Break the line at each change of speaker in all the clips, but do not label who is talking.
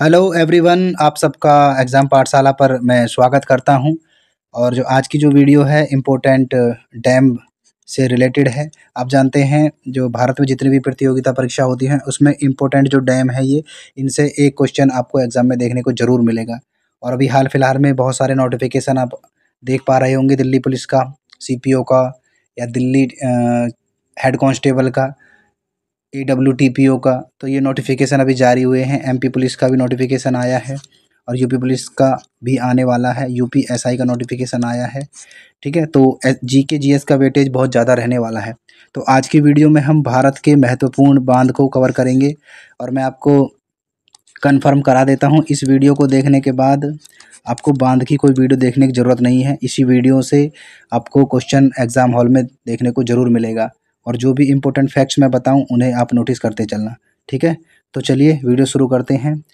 Hello everyone, आप सबका exam पाठशाला पर मैं स्वागत करता हूं। और जो आज की जो वीडियो है इम्पोर्टेंट डैम से रिलेटेड है। आप जानते हैं जो भारत में जितनी भी प्रतियोगिता परीक्षा होती हैं उसमें इम्पोर्टेंट जो डैम है ये इनसे एक क्वेश्चन आपको एग्ज़ाम में देखने को ज़रूर मिलेगा। और अभी हाल फिलहाल में बहुत सारे नोटिफिकेशन आप देख पा रहे होंगे, दिल्ली पुलिस का, सीपीओ का, या दिल्ली हेड कांस्टेबल का, AWTPO का। तो ये नोटिफिकेशन अभी जारी हुए हैं। MP पुलिस का भी नोटिफिकेशन आया है और यूपी पुलिस का भी आने वाला है। UPSI का नोटिफिकेशन आया है। ठीक है, तो GK GS का वेटेज बहुत ज़्यादा रहने वाला है। तो आज की वीडियो में हम भारत के महत्वपूर्ण बांध को कवर करेंगे और मैं आपको कंफर्म करा देता हूँ, इस वीडियो को देखने के बाद आपको बांध की कोई वीडियो देखने की ज़रूरत नहीं है। इसी वीडियो से आपको क्वेश्चन एग्ज़ाम हॉल में देखने को ज़रूर मिलेगा और जो भी इम्पोर्टेंट फैक्ट्स मैं बताऊं उन्हें आप नोटिस करते चलना। ठीक है, तो चलिए वीडियो शुरू करते हैं।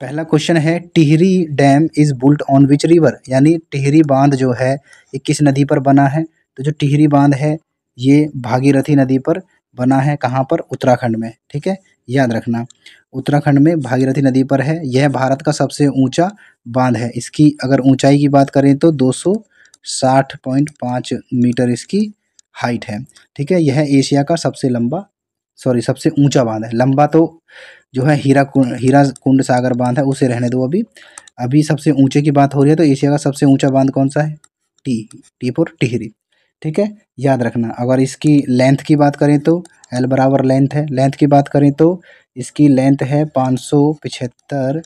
पहला क्वेश्चन है, Tehri dam is built on which river, यानी टिहरी बांध जो है ये किस नदी पर बना है। तो जो टिहरी बांध है ये भागीरथी नदी पर बना है। कहाँ पर? उत्तराखंड में। ठीक है, याद रखना, उत्तराखंड में भागीरथी नदी पर है। यह भारत का सबसे ऊंचा बांध है। इसकी अगर ऊंचाई की बात करें तो 260.5 मीटर इसकी हाइट है। ठीक है, यह एशिया का सबसे ऊंचा बांध है। लंबा तो जो है हीरा कुंड सागर बांध है, उसे रहने दो। अभी अभी सबसे ऊंचे की बात हो रही है, तो एशिया का सबसे ऊंचा बांध कौन सा है? T for Tehri. ठीक है, याद रखना। अगर इसकी लेंथ की बात करें तो L बराबर लेंथ है। लेंथ की बात करें तो इसकी लेंथ है 575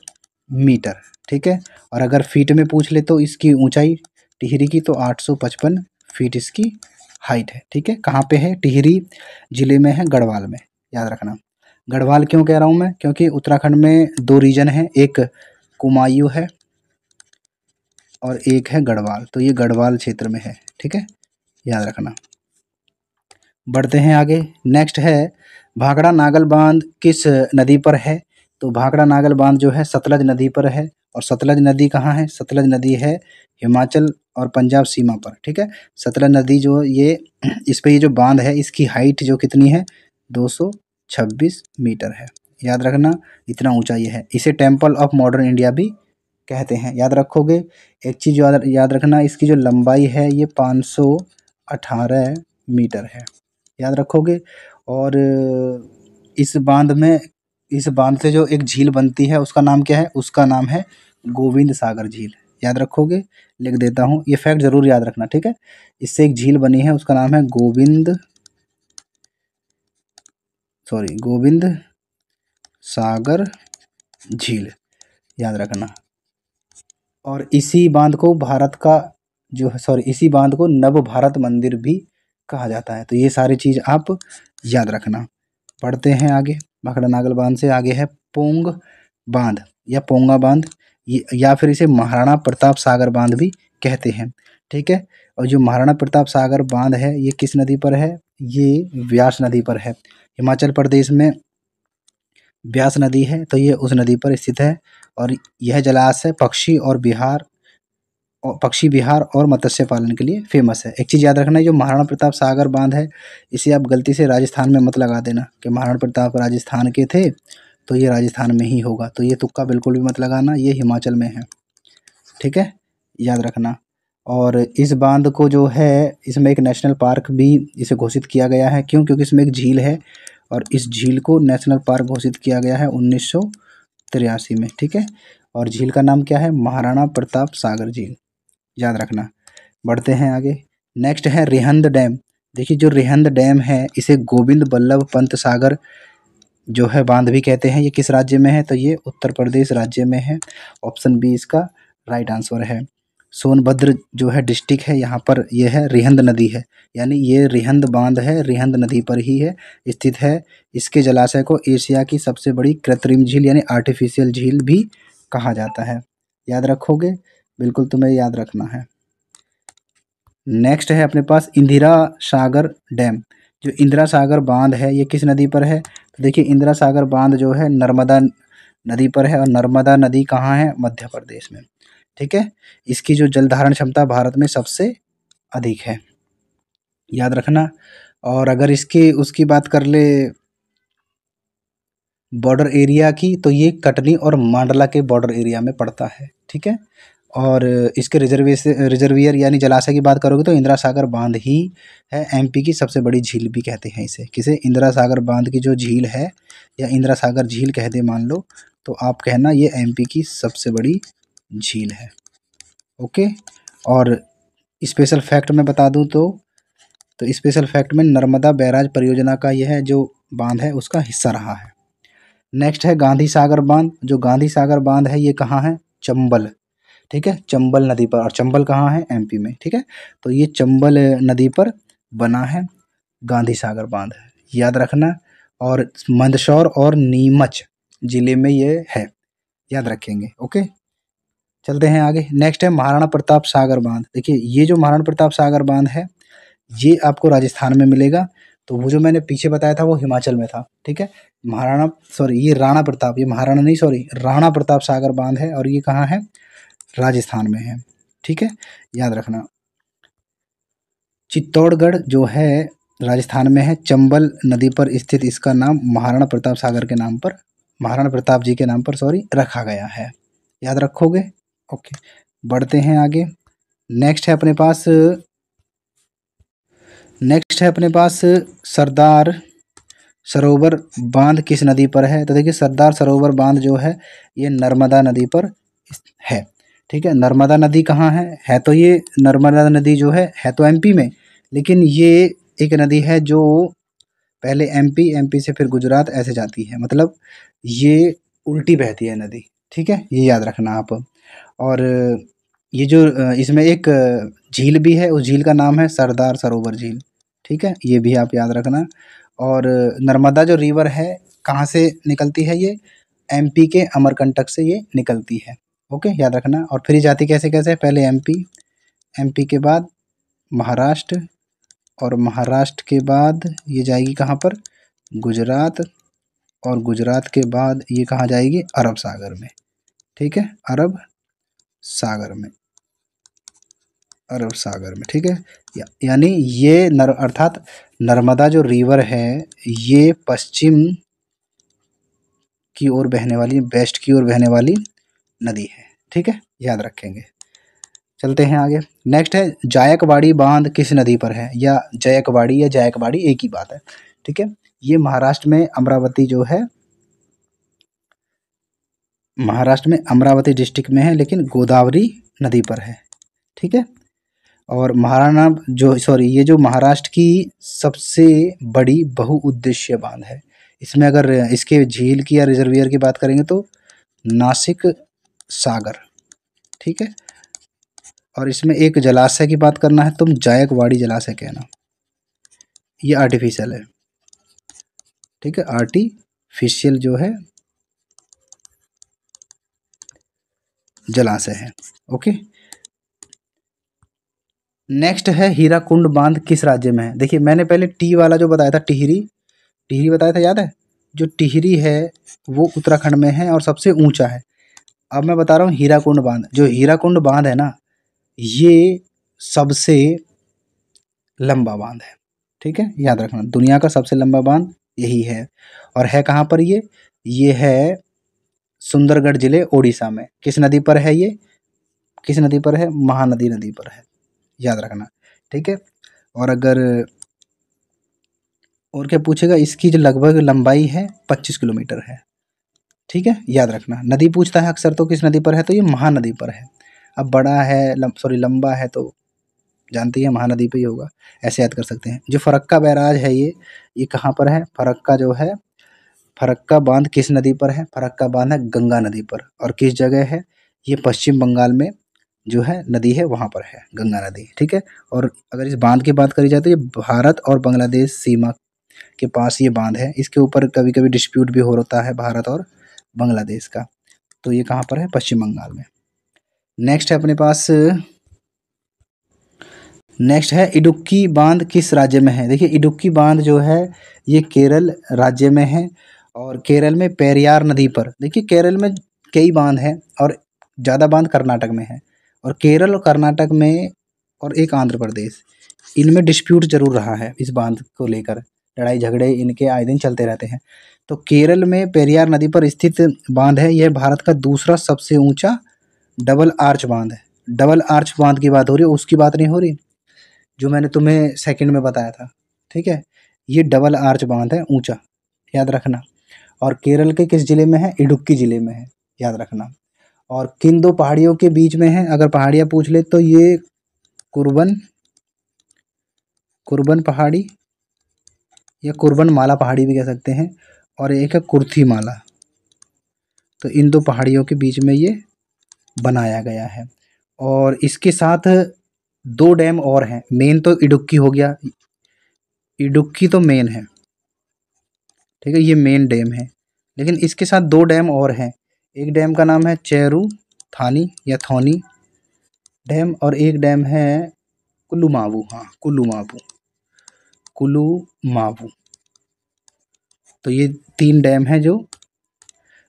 मीटर। ठीक है, और अगर फीट में पूछ ले तो इसकी ऊंचाई टिहरी की तो 855 फीट इसकी हाइट है। ठीक है, कहाँ पे है? टिहरी जिले में है, गढ़वाल में। याद रखना। गढ़वाल क्यों कह रहा हूँ मैं? क्योंकि उत्तराखंड में दो रीजन है, एक कुमायूं है और एक है गढ़वाल। तो ये गढ़वाल क्षेत्र में है। ठीक है, याद रखना। बढ़ते हैं आगे। नेक्स्ट है, भाखड़ा नागल बांध किस नदी पर है? तो भाखड़ा नागल बांध जो है सतलज नदी पर है। और सतलज नदी कहाँ है? सतलज नदी है हिमाचल और पंजाब सीमा पर। ठीक है, सतलज नदी जो ये इस पे ये जो बांध है इसकी हाइट जो कितनी है? 226 मीटर है। याद रखना, इतना ऊंचा ये है। इसे टेम्पल ऑफ मॉडर्न इंडिया भी कहते हैं। याद रखोगे। एक चीज़ याद रखना, इसकी जो लंबाई है ये 518 मीटर है। याद रखोगे। और इस बांध से जो एक झील बनती है उसका नाम क्या है? उसका नाम है गोविंद सागर झील। याद रखोगे, लिख देता हूँ, ये फैक्ट ज़रूर याद रखना। ठीक है, इससे एक झील बनी है, उसका नाम है गोविंद सागर झील। याद रखना। और इसी बांध को इसी बांध को नव भारत मंदिर भी कहा जाता है। तो ये सारी चीज़ आप याद रखना। पढ़ते हैं आगे। भाखड़ा नागल बांध से आगे है पोंग बांध या पोंगा बांध, या फिर इसे महाराणा प्रताप सागर बांध भी कहते हैं। ठीक है, और जो महाराणा प्रताप सागर बांध है ये किस नदी पर है? ये व्यास नदी पर है। हिमाचल प्रदेश में व्यास नदी है, तो ये उस नदी पर स्थित है। और यह जलाशय पक्षी विहार और मत्स्य पालन के लिए फेमस है। एक चीज़ याद रखना, जो महाराणा प्रताप सागर बांध है इसे आप गलती से राजस्थान में मत लगा देना कि महाराणा प्रताप राजस्थान के थे तो ये राजस्थान में ही होगा। तो ये तुक्का बिल्कुल भी मत लगाना, ये हिमाचल में है। ठीक है, याद रखना। और इस बांध को जो है इसमें एक नेशनल पार्क भी इसे घोषित किया गया है। क्यों? क्योंकि इसमें एक झील है और इस झील को नेशनल पार्क घोषित किया गया है 1983 में। ठीक है, और झील का नाम क्या है? महाराणा प्रताप सागर झील। याद रखना। बढ़ते हैं आगे। नेक्स्ट है रिहंद डैम। देखिए, जो रिहंद डैम है इसे गोविंद बल्लभ पंत सागर जो है बांध भी कहते हैं। ये किस राज्य में है? तो ये उत्तर प्रदेश राज्य में है। ऑप्शन बी इसका राइट आंसर है। सोनभद्र जो है डिस्ट्रिक्ट है, यहाँ पर यह है रिहंद नदी है, यानी ये रिहंद बांध है, रिहंद नदी पर ही है स्थित है। इसके जलाशय को एशिया की सबसे बड़ी कृत्रिम झील यानी आर्टिफिशियल झील भी कहा जाता है। याद रखोगे, बिल्कुल तुम्हें याद रखना है। नेक्स्ट है अपने पास इंदिरा सागर डैम। जो इंदिरा सागर बांध है ये किस नदी पर है? तो देखिए, इंदिरा सागर बांध जो है नर्मदा नदी पर है। और नर्मदा नदी कहाँ है? मध्य प्रदेश में। ठीक है, इसकी जो जल धारण क्षमता भारत में सबसे अधिक है। याद रखना। और अगर उसकी बात कर ले बॉर्डर एरिया की, तो ये कटनी और मांडला के बॉर्डर एरिया में पड़ता है, ठीक है। और इसके रिजर्वियर यानी जलाशय की बात करोगे तो इंदिरा सागर बांध ही है एमपी की सबसे बड़ी झील भी कहते हैं इसे। किसे? इंदिरा सागर बांध की जो झील है या इंदिरा सागर झील कह दे मान लो, तो आप कहना ये एमपी की सबसे बड़ी झील है। ओके। और स्पेशल फैक्ट में बता दूं तो स्पेशल फैक्ट में नर्मदा बैराज परियोजना का यह जो बांध है उसका हिस्सा रहा है। नेक्स्ट है गांधी सागर बांध। जो गांधी सागर बांध है ये कहाँ है? चंबल, ठीक है, चंबल नदी पर। और चंबल कहाँ है? एमपी में, ठीक है। तो ये चंबल नदी पर बना है गांधी सागर बांध, याद रखना। और मंदसौर और नीमच जिले में ये है, याद रखेंगे। ओके, चलते हैं आगे। नेक्स्ट है महाराणा प्रताप सागर बांध। देखिए ये जो महाराणा प्रताप सागर बांध है ये आपको राजस्थान में मिलेगा। तो वो जो मैंने पीछे बताया था वो हिमाचल में था, ठीक है। ये राणा प्रताप, ये महाराणा नहीं, सॉरी, राणा प्रताप सागर बांध है और ये कहाँ है? राजस्थान में है, ठीक है, याद रखना। चित्तौड़गढ़ जो है राजस्थान में है, चंबल नदी पर स्थित इसका नाम महाराणा प्रताप सागर के नाम पर, महाराणा प्रताप जी के नाम पर रखा गया है, याद रखोगे। ओके, बढ़ते हैं आगे। नेक्स्ट है अपने पास सरदार सरोवर बांध किस नदी पर है? तो देखिए सरदार सरोवर बांध जो है ये नर्मदा नदी पर है, ठीक है। नर्मदा नदी कहाँ है तो ये नर्मदा नदी जो है तो एमपी में, लेकिन ये एक नदी है जो पहले एमपी से फिर गुजरात ऐसे जाती है, मतलब ये उल्टी बहती है नदी, ठीक है, ये याद रखना आप। और ये जो इसमें एक झील भी है, उस झील का नाम है सरदार सरोवर झील, ठीक है, ये भी आप याद रखना। और नर्मदा जो रिवर है कहाँ से निकलती है? ये एमपी के अमरकंटक से ये निकलती है, ओके, याद रखना। और फिर ये जाती कैसे कैसे? पहले एमपी के बाद महाराष्ट्र, और महाराष्ट्र के बाद ये जाएगी कहाँ पर? गुजरात, और गुजरात के बाद ये कहाँ जाएगी? अरब सागर में, ठीक है, अरब सागर में, ठीक है। यानी ये अर्थात नर्मदा जो रिवर है ये पश्चिम की ओर बहने वाली, वेस्ट की ओर बहने वाली नदी है, ठीक है, याद रखेंगे। चलते हैं आगे। नेक्स्ट है जायकवाड़ी बांध किस नदी पर है? या जायकवाड़ी एक ही बात है, ठीक है। ये महाराष्ट्र में अमरावती डिस्ट्रिक्ट में है, लेकिन गोदावरी नदी पर है, ठीक है। और ये जो महाराष्ट्र की सबसे बड़ी बहुउद्देशीय बांध है। इसमें अगर इसके झील की या रिजर्वियर की बात करेंगे तो नासिक सागर, ठीक है। और इसमें एक जलाशय की बात करना है, तुम जायकवाड़ी जलाशय कहना, ये आर्टिफिशियल है, ठीक है, आर्टिफिशियल जो है जलाशय है, ओके। नेक्स्ट है हीराकुंड बांध किस राज्य में है? देखिए मैंने पहले टी वाला जो बताया था, टिहरी बताया था, याद है? जो टिहरी है वो उत्तराखंड में है और सबसे ऊंचा है। अब मैं बता रहा हूँ हीराकुंड बांध, जो हीराकुंड बांध है ना ये सबसे लंबा बांध है, ठीक है, याद रखना। दुनिया का सबसे लंबा बांध यही है। और है कहाँ पर ये है सुंदरगढ़ जिले ओडिशा में। किस नदी पर है ये? किस नदी पर है? महानदी नदी पर है, याद रखना, ठीक है। और अगर और क्या पूछेगा, इसकी जो लगभग लंबाई है 25 किलोमीटर है, ठीक है, याद रखना। नदी पूछता है अक्सर तो किस नदी पर है, तो ये महानदी पर है। अब बड़ा है लंबा है तो जानते ही हैं महानदी पे ही होगा, ऐसे याद कर सकते हैं। जो फरक्का बैराज है ये कहाँ पर है? फरक्का बांध किस नदी पर है? फरक्का बांध है गंगा नदी पर। और किस जगह है? ये पश्चिम बंगाल में जो है नदी है वहाँ पर है गंगा नदी, ठीक है। और अगर इस बांध की बात करी जाए तो ये भारत और बांग्लादेश सीमा के पास ये बांध है। इसके ऊपर कभी कभी डिस्प्यूट भी हो होता है भारत और बांग्लादेश का। तो ये कहाँ पर है? पश्चिम बंगाल में। नेक्स्ट है इडुक्की बांध किस राज्य में है? देखिए इडुक्की बांध जो है ये केरल राज्य में है। और केरल में पेरियार नदी पर, देखिए केरल में कई बांध हैं और ज़्यादा बांध कर्नाटक में है। और केरल और कर्नाटक में और एक आंध्र प्रदेश, इनमें डिस्प्यूट जरूर रहा है इस बांध को लेकर, लड़ाई झगड़े इनके आए दिन चलते रहते हैं। तो केरल में पेरियार नदी पर स्थित बांध है, यह भारत का दूसरा सबसे ऊंचा डबल आर्च बांध है। डबल आर्च बांध की बात हो रही है, उसकी बात नहीं हो रही जो मैंने तुम्हें सेकंड में बताया था, ठीक है। ये डबल आर्च बांध है ऊंचा, याद रखना। और केरल के किस जिले में है? इडुक्की जिले में है, याद रखना। और किन दो पहाड़ियों के बीच में है? अगर पहाड़ियाँ पूछ ले तो ये कुर्बन पहाड़ी या कुर्बन माला पहाड़ी भी कह सकते हैं, और एक है कुर्थी माला। तो इन दो पहाड़ियों के बीच में ये बनाया गया है। और इसके साथ दो डैम और हैं। मेन तो इडुक्की हो गया, इडुक्की तो मेन है, ठीक है, ये मेन डैम है। लेकिन इसके साथ दो डैम और हैं। एक डैम का नाम है चेरू थानी या थौनी डैम, और एक डैम है कुलुमावू। हाँ, कुलुमावू। तो ये 3 डैम हैं जो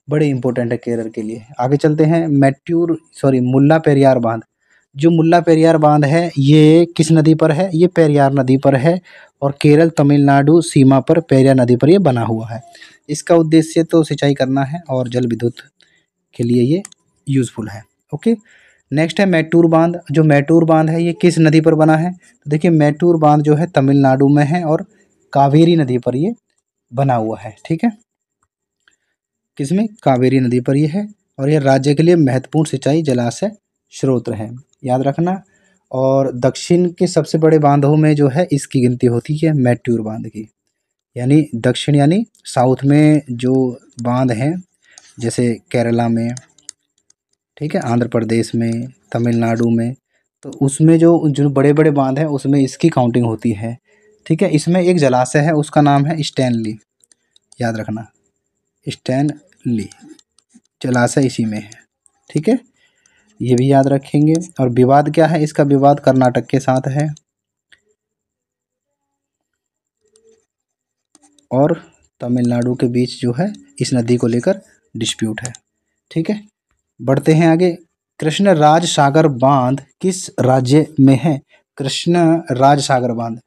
बड़े इंपॉर्टेंट है केरल के लिए। आगे चलते हैं। मुल्ला पेरियार बांध। जो मुल्ला पेरियार बांध है ये किस नदी पर है? ये पेरियार नदी पर है, और केरल तमिलनाडु सीमा पर पेरियार नदी पर ये बना हुआ है। इसका उद्देश्य तो सिंचाई करना है और जल विद्युत के लिए ये यूज़फुल है। ओके, नेक्स्ट है मैटूर बांध। जो मैटूर बांध है ये किस नदी पर बना है? तो देखिए मैटूर बांध जो है तमिलनाडु में है और कावेरी नदी पर ये बना हुआ है, ठीक है। किसमें? कावेरी नदी पर ये है, और यह राज्य के लिए महत्वपूर्ण सिंचाई जलाशय स्रोत है, याद रखना। और दक्षिण के सबसे बड़े बांधों में जो है इसकी गिनती होती है मैट्यूर बांध की। यानी दक्षिण यानी साउथ में जो बांध हैं, जैसे केरला में, ठीक है, आंध्र प्रदेश में, तमिलनाडु में, तो उसमें जो बड़े बड़े बांध हैं उसमें इसकी काउंटिंग होती है, ठीक है। इसमें एक जलाशय है, उसका नाम है स्टैनली, याद रखना, स्टैनली जलाशय इसी में है, ठीक है, ये भी याद रखेंगे। और विवाद क्या है इसका? विवाद कर्नाटक के साथ है और तमिलनाडु के बीच जो है इस नदी को लेकर डिस्प्यूट है, ठीक है। बढ़ते हैं आगे। कृष्ण राज सागर बांध किस राज्य में है? कृष्ण राज सागर बांध,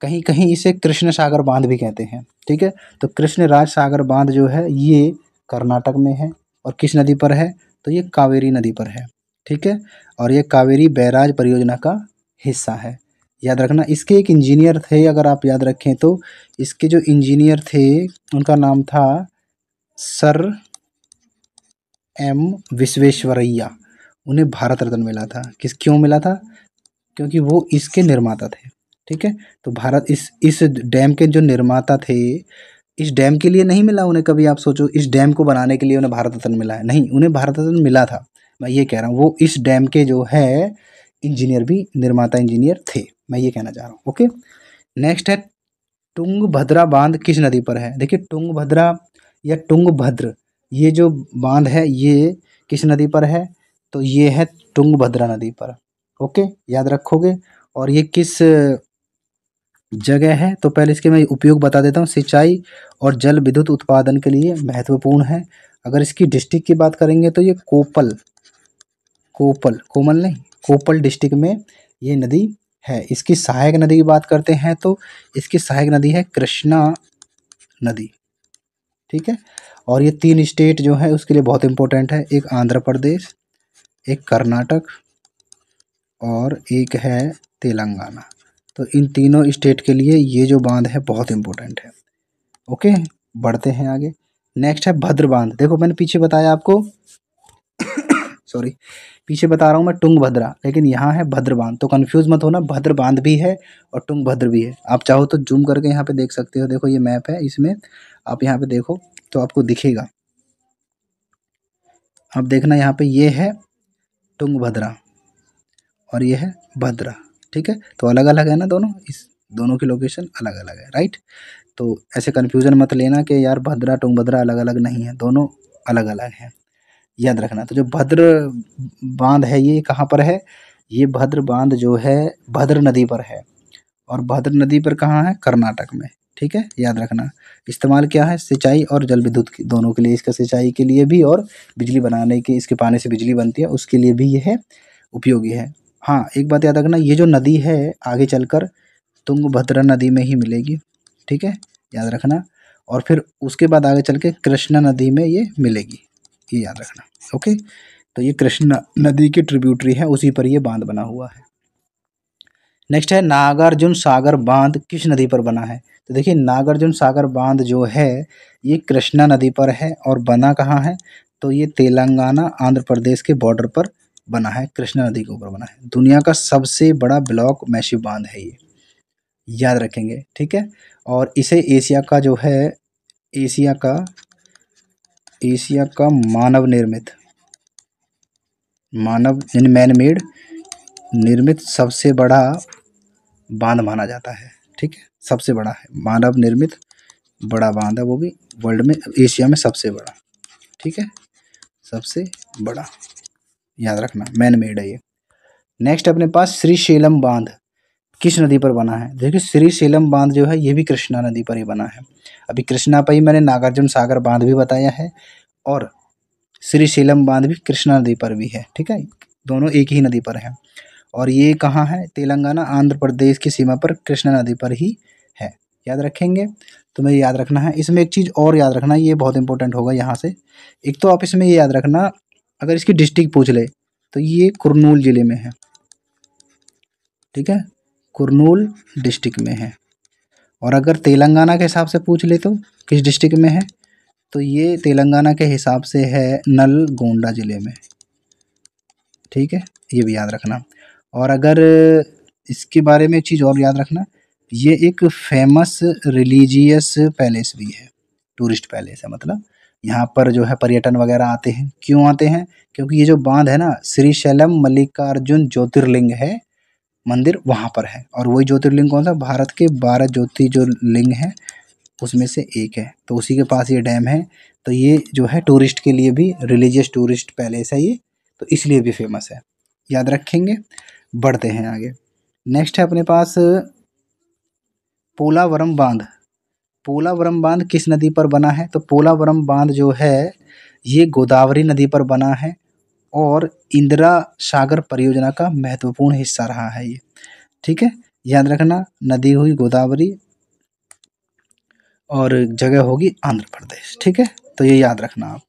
कहीं कहीं इसे कृष्ण सागर बांध भी कहते हैं, ठीक है। तो कृष्ण राज सागर बांध जो है ये कर्नाटक में है, और किस नदी पर है? तो ये कावेरी नदी पर है, ठीक है। और ये कावेरी बैराज परियोजना का हिस्सा है, याद रखना। इसके एक इंजीनियर थे, अगर आप याद रखें तो इसके जो इंजीनियर थे उनका नाम था सर एम विश्वेश्वरैया। उन्हें भारत रत्न मिला था। क्यों मिला था? क्योंकि वो इसके निर्माता थे, ठीक है। तो भारत इस डैम के जो निर्माता थे, इस डैम के लिए नहीं मिला उन्हें। कभी आप सोचो इस डैम को बनाने के लिए उन्हें भारत रत्न मिला है? नहीं, उन्हें भारत रत्न मिला था, मैं ये कह रहा हूँ। वो इस डैम के जो है इंजीनियर भी, निर्माता इंजीनियर थे, मैं ये कहना चाह रहा हूँ। ओके, नेक्स्ट है तुंगभद्रा बांध किस नदी पर है? देखिए तुंगभद्रा या तुंगभद्र, ये जो बांध है ये किस नदी पर है? तो ये है तुंगभद्रा नदी पर, ओके, याद रखोगे। और ये किस जगह है? तो पहले इसके मैं उपयोग बता देता हूँ। सिंचाई और जल विद्युत उत्पादन के लिए महत्वपूर्ण है। अगर इसकी डिस्ट्रिक्ट की बात करेंगे तो ये कोपल डिस्ट्रिक्ट में ये नदी है। इसकी सहायक नदी की बात करते हैं तो इसकी सहायक नदी है कृष्णा नदी, ठीक है। और ये 3 स्टेट जो है उसके लिए बहुत इंपॉर्टेंट है। एक आंध्र प्रदेश, एक कर्नाटक और एक है तेलंगाना। तो इन तीनों स्टेट के लिए ये जो बांध है बहुत इंपॉर्टेंट है। ओके, बढ़ते हैं आगे। नेक्स्ट है भद्र बांध। देखो मैंने पीछे बताया आपको पीछे बता रहा हूँ मैं तुंगभद्रा, लेकिन यहाँ है भद्र बांध, तो कंफ्यूज मत होना। भद्र बांध भी है और तुंगभद्र भी है। आप चाहो तो जूम करके यहाँ पे देख सकते हो। देखो ये मैप है, इसमें आप यहाँ पे देखो तो आपको दिखेगा। अब देखना यहाँ पे ये है तुंगभद्रा और ये है भद्रा, ठीक है। तो अलग अलग है ना दोनों, इस दोनों की लोकेशन अलग अलग है, राइट। तो ऐसे कन्फ्यूज़न मत लेना कि यार भद्रा तुंगभद्रा अलग अलग नहीं है, दोनों अलग अलग हैं, याद रखना। तो जो भद्र बांध है ये कहाँ पर है? ये भद्र बांध जो है भद्र नदी पर है, और भद्र नदी पर कहाँ है? कर्नाटक में, ठीक है, याद रखना। इस्तेमाल क्या है? सिंचाई और जल विद्युत दोनों के लिए। इसका सिंचाई के लिए भी और बिजली बनाने की, इसके पानी से बिजली बनती है उसके लिए भी यह उपयोगी है। हाँ, एक बात याद रखना, ये जो नदी है आगे चलकर तुंगभद्रा नदी में ही मिलेगी, ठीक है, याद रखना। और फिर उसके बाद आगे चल के कृष्णा नदी में ये मिलेगी, ये याद रखना। ओके, तो ये कृष्णा नदी की ट्रिब्यूटरी है, उसी पर ये बांध बना हुआ है। नेक्स्ट है नागार्जुन सागर बांध किस नदी पर बना है? तो देखिए नागार्जुन सागर बांध जो है ये कृष्णा नदी पर है और बना कहाँ है? तो ये तेलंगाना आंध्र प्रदेश के बॉर्डर पर बना है, कृष्णा नदी के ऊपर बना है। दुनिया का सबसे बड़ा ब्लॉक मैसिव बांध है ये, याद रखेंगे, ठीक है। और इसे एशिया का जो है एशिया का मानव निर्मित यानी मैन मेड निर्मित सबसे बड़ा बांध माना जाता है, ठीक है, सबसे बड़ा है, मानव निर्मित बड़ा बांध है, वो भी वर्ल्ड में, एशिया में सबसे बड़ा, ठीक है, सबसे बड़ा, याद रखना, मैन मेड है ये। नेक्स्ट अपने पास श्रीशैलम बांध किस नदी पर बना है? देखिए श्रीशैलम बांध जो है ये भी कृष्णा नदी पर ही बना है। अभी कृष्णा पर ही मैंने नागार्जुन सागर बांध भी बताया है और श्रीशैलम बांध भी कृष्णा नदी पर भी है, ठीक है, दोनों एक ही नदी पर है। और ये कहाँ है? तेलंगाना आंध्र प्रदेश की सीमा पर कृष्णा नदी पर ही है, याद रखेंगे। तो मैं याद रखना है। इसमें एक चीज़ और याद रखना, ये बहुत इंपॉर्टेंट होगा यहाँ से। एक तो आप इसमें ये याद रखना, अगर इसकी डिस्ट्रिक्ट पूछ ले तो ये कुरनूल ज़िले में है, ठीक है, कुरनूल डिस्ट्रिक्ट में है। और अगर तेलंगाना के हिसाब से पूछ ले तो किस डिस्ट्रिक्ट में है? तो ये तेलंगाना के हिसाब से है नलगोंडा ज़िले में, ठीक है, ये भी याद रखना। और अगर इसके बारे में एक चीज़ और याद रखना, ये एक फेमस रिलीजियस पैलेस भी है, टूरिस्ट पैलेस है, मतलब यहाँ पर जो है पर्यटन वगैरह आते हैं। क्यों आते हैं? क्योंकि ये जो बांध है ना, श्रीशैलम मल्लिकार्जुन ज्योतिर्लिंग है मंदिर, वहाँ पर है। और वही ज्योतिर्लिंग कौन सा? भारत के 12 ज्योतिर्लिंग है उसमें से एक है, तो उसी के पास ये डैम है। तो ये जो है टूरिस्ट के लिए भी, रिलीजियस टूरिस्ट पैलेस है ये, तो इसलिए भी फेमस है, याद रखेंगे। बढ़ते हैं आगे। नेक्स्ट है अपने पास पोलावरम बांध। पोलावरम बांध किस नदी पर बना है? तो पोलावरम बांध जो है ये गोदावरी नदी पर बना है और इंदिरा सागर परियोजना का महत्वपूर्ण हिस्सा रहा है ये, ठीक है, याद रखना। नदी हुई गोदावरी और जगह होगी आंध्र प्रदेश, ठीक है, तो ये याद रखना आप।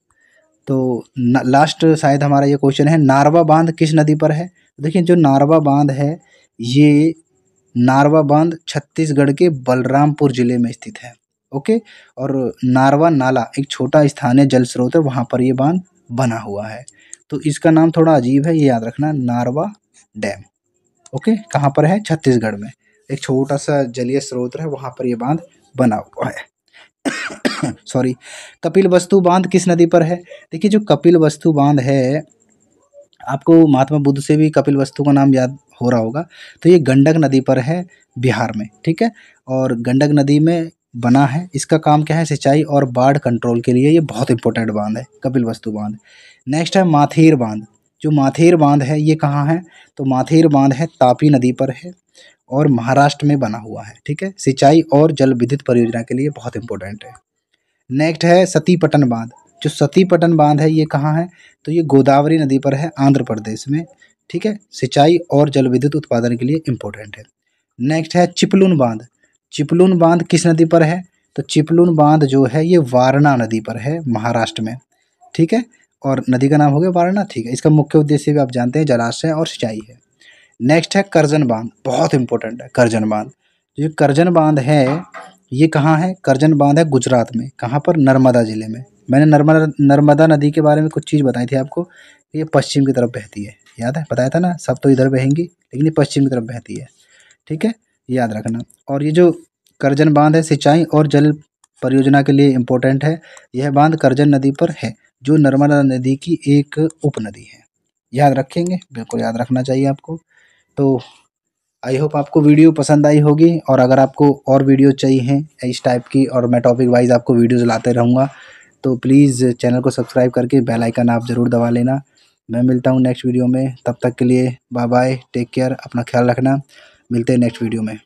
तो लास्ट शायद हमारा ये क्वेश्चन है, नारवा बांध किस नदी पर है? देखिए जो नारवा बांध है, ये नारवा बांध छत्तीसगढ़ के बलरामपुर जिले में स्थित है, ओके। और नारवा नाला एक छोटा स्थानीय जल स्रोत है, वहाँ पर ये बांध बना हुआ है। तो इसका नाम थोड़ा अजीब है, ये याद रखना, नारवा डैम, ओके। कहाँ पर है? छत्तीसगढ़ में एक छोटा सा जलीय स्रोत है, वहाँ पर ये बांध बना हुआ है। सॉरी। कपिल वस्तु बांध किस नदी पर है? देखिए जो कपिल वस्तु बांध है, आपको महात्मा बुद्ध से भी कपिल वस्तु का नाम याद हो रहा होगा, तो ये गंडक नदी पर है बिहार में, ठीक है। और गंडक नदी में बना है। इसका काम क्या है? सिंचाई और बाढ़ कंट्रोल के लिए ये बहुत इंपॉर्टेंट बांध है, कपिल वस्तु बांध। नेक्स्ट है माथेर बांध। जो माथेर बांध है ये कहाँ है? तो माथेर बांध है तापी नदी पर है और महाराष्ट्र में बना हुआ है, ठीक है, सिंचाई और जल विद्युत परियोजना के लिए बहुत इंपॉर्टेंट है। नेक्स्ट है सतीपटन बांध। जो सतीपटन बांध है ये कहाँ है? तो ये गोदावरी नदी पर है आंध्र प्रदेश में, ठीक है, सिंचाई और जल विद्युत उत्पादन के लिए इम्पोर्टेंट है। नेक्स्ट है चिपलून बांध। चिपलून बांध किस नदी पर है? तो चिपलून बांध जो है ये वारणा नदी पर है महाराष्ट्र में, ठीक है, और नदी का नाम हो गया वारणा, ठीक है। इसका मुख्य उद्देश्य भी आप जानते हैं, जलाशय और सिंचाई है। नेक्स्ट है करजन बांध, बहुत इंपॉर्टेंट है करजन बांध। जो करजन बांध है ये कहाँ है? करजन बांध है गुजरात में, कहाँ पर? नर्मदा जिले में। मैंने नर्मदा नदी के बारे में कुछ चीज़ बताई थी आपको, ये पश्चिम की तरफ बहती है, याद है, बताया था ना, सब तो इधर बहेंगी लेकिन ये पश्चिम की तरफ बहती है, ठीक है, याद रखना। और ये जो करजन बांध है सिंचाई और जल परियोजना के लिए इम्पोर्टेंट है। यह बांध करजन नदी पर है जो नर्मदा नदी की एक उपनदी है, याद रखेंगे, बिल्कुल याद रखना चाहिए आपको। तो आई होप आपको वीडियो पसंद आई होगी, और अगर आपको और वीडियो चाहिए इस टाइप की और मैं टॉपिक वाइज आपको वीडियोज़ लाते रहूँगा, तो प्लीज़ चैनल को सब्सक्राइब करके बेल आइकन आप ज़रूर दबा लेना। मैं मिलता हूँ नेक्स्ट वीडियो में, तब तक के लिए बाय बाय, टेक केयर, अपना ख्याल रखना, मिलते हैं नेक्स्ट वीडियो में।